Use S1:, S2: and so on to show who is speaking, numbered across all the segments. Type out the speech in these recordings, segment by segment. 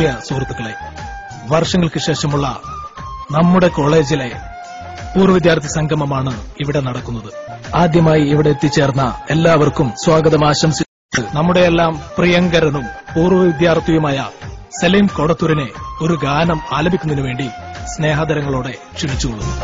S1: പ്രിയ സുഹൃത്തുക്കളെ, വർഷങ്ങൾക്ക് ശേഷമുള്ള നമ്മുടെ കോളേജിലെ പൂർവ്വ വിദ്യാർത്ഥി സംഗമമാണ് ഇവിടെ നടക്കുന്നത്. ആദ്യമായി ഇവിടെ എത്തിച്ചേർന്ന എല്ലാവർക്കും സ്വാഗതം ആശംസിച്ച് നമ്മുടെയെല്ലാം പ്രിയങ്കരനും പൂർവ്വ വിദ്യാർത്ഥിയുമായ സലീം കൊടത്തൂരിനെ ഒരു ഗാനം ആലപിക്കുന്നതിനു വേണ്ടി സ്നേഹാദരങ്ങളോടെ ക്ഷണിച്ചുകൊള്ളുന്നു.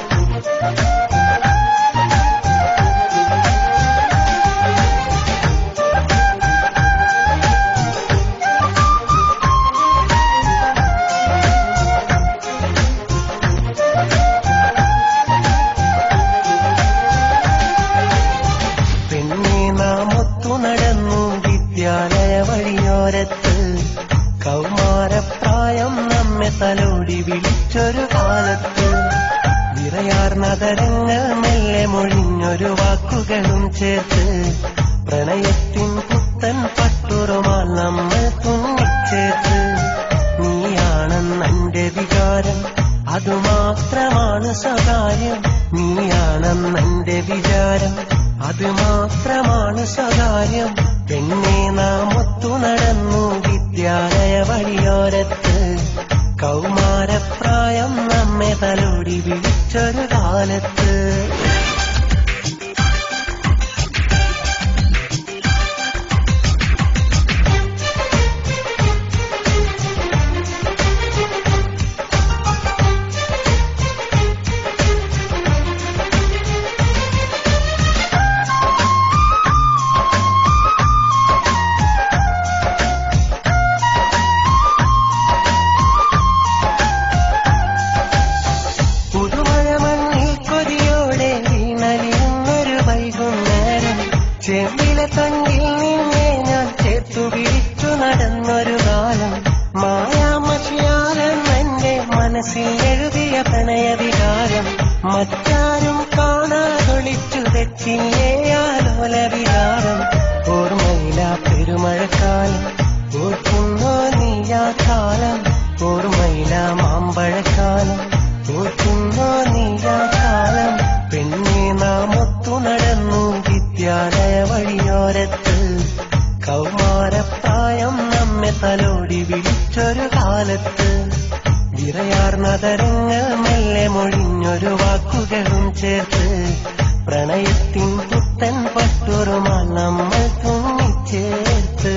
S2: കൗമാരപ്രായം നമ്മെ തലോടി വിളിച്ചൊരു കാലത്ത് നിറയാർന്നതരങ്ങൾ മെല്ലെ മൊഴിഞ്ഞൊരു വാക്കുകളും ചേർത്ത് പ്രണയത്തിൻ പുത്തൻ പട്ടുറുമാൽ നമ്മൾ തുന്നിച്ചേർത്ത് നീയാണെന്നെന്റെ വികാരം, അതുമാത്രമാണ് സ്വകാര്യം. നീയാണെന്നെന്റെ വിചാരം, അത് മാത്രമാണ് സ്വകാര്യം. പെണ്ണെ നാം ഒത്തു നടന്നു വിദ്യാലയ വഴിയോരത്ത്, കൗമാരപ്രായം നമ്മെ തലോടി വിളിച്ചൊരു കാലത്ത്. ചെമ്പിലെ തങ്കിൽ നിന്നെ ഞാൻ ചേർത്തു പിടിച്ചു നടന്നൊരു കാലം, മായാമഷിയാരം എന്റെ മനസ്സിൽ എഴുതിയ പ്രണയവികാരം. മറ്റാരും കാണാതൊളിച്ചു തെറ്റിയേ ആലോല വികാരം. ഓർമ്മയില പെരുമഴക്കാലം, ഓർക്കുന്നോ നീയാ കാലം. ഓർമ്മയില മാമ്പഴക്കാലം, ഓർക്കുന്നോ നീയാ കാലം. പെണ്ണെ നാം ഒത്തു നടന്നു വിദ്യാലയ വഴിയോരത്ത്, കൗമാരപ്രായം നമ്മെ തലോടി വിളിച്ചൊരു കാലത്ത് വിറയാർന്നതരങ്ങൾ മെല്ലെ മൊഴിഞ്ഞൊരു വാക്കുകളും ചേർത്ത് പ്രണയത്തിൻ പുത്തൻ പട്ടുറുമാൽ നമ്മൾ തുന്നിച്ചേർത്ത്.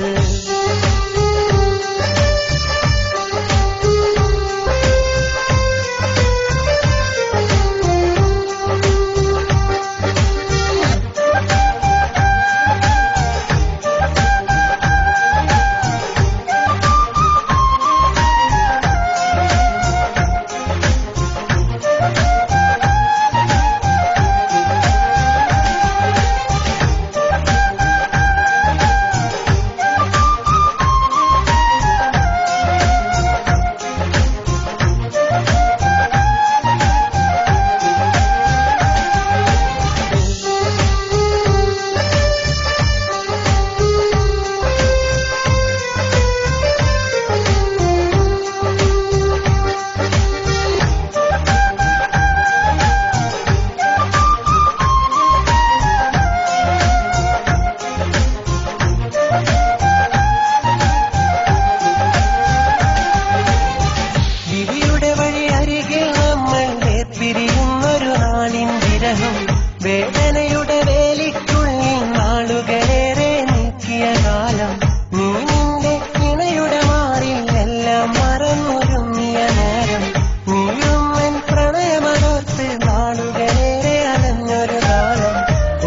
S2: വേദനയുടെ വേലിക്കുള്ളിൽ നാളുകളേറെ നീക്കിയ കാലം, നീ നിന്റെ ഇണയുടെ മാറിൽ എല്ലാം മറന്നൊരുങ്ങിയ നേരം. നീയും എൻ പ്രണയമകർത്ത് നാളുകളേറെ അലഞ്ഞൊരു കാലം.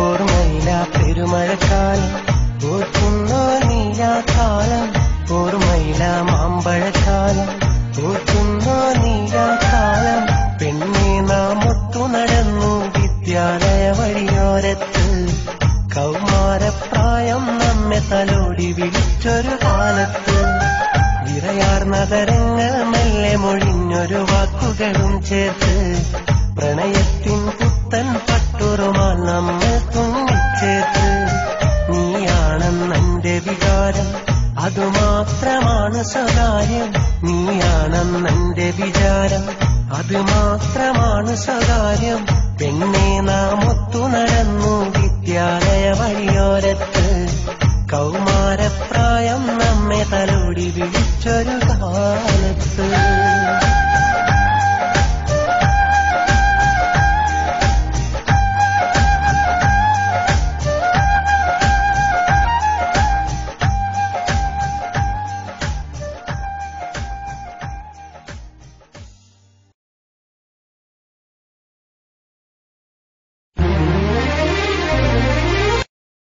S2: ഓർമ്മയില പെരുമഴക്കാലം, ഓർക്കുന്നോ നീയാ കാലം. ഓർമ്മയില മാമ്പഴക്കാലം, ഓർക്കുന്നോ നീയാ കാലം. പെണ്ണെ നാം ഒത്തു നടന്നു വിദ്യാലയ വഴിയോരത്ത്, കൗമാരപ്രായം നമ്മെ തലോടി വിളിച്ചൊരു കാലത്ത് വിറയാർന്നതരങ്ങൾ മെല്ലെ മൊഴിഞ്ഞൊരു വാക്കുകളും ചേർത്ത് പ്രണയത്തിൻ പുത്തൻ പട്ടുറുമാൽ നമ്മൾ തുന്നിച്ചേർത്ത് നീയാണെന്നെന്റെ വികാരം, അതുമാത്രമാണ് സ്വകാര്യം. നീയാണെന്നെന്റെ വിചാരം, അത് മാത്രമാണ് സ്വകാര്യം. പെണ്ണെ നാം ഒത്തു നടന്നു വിദ്യാലയ വഴിയോരത്ത്,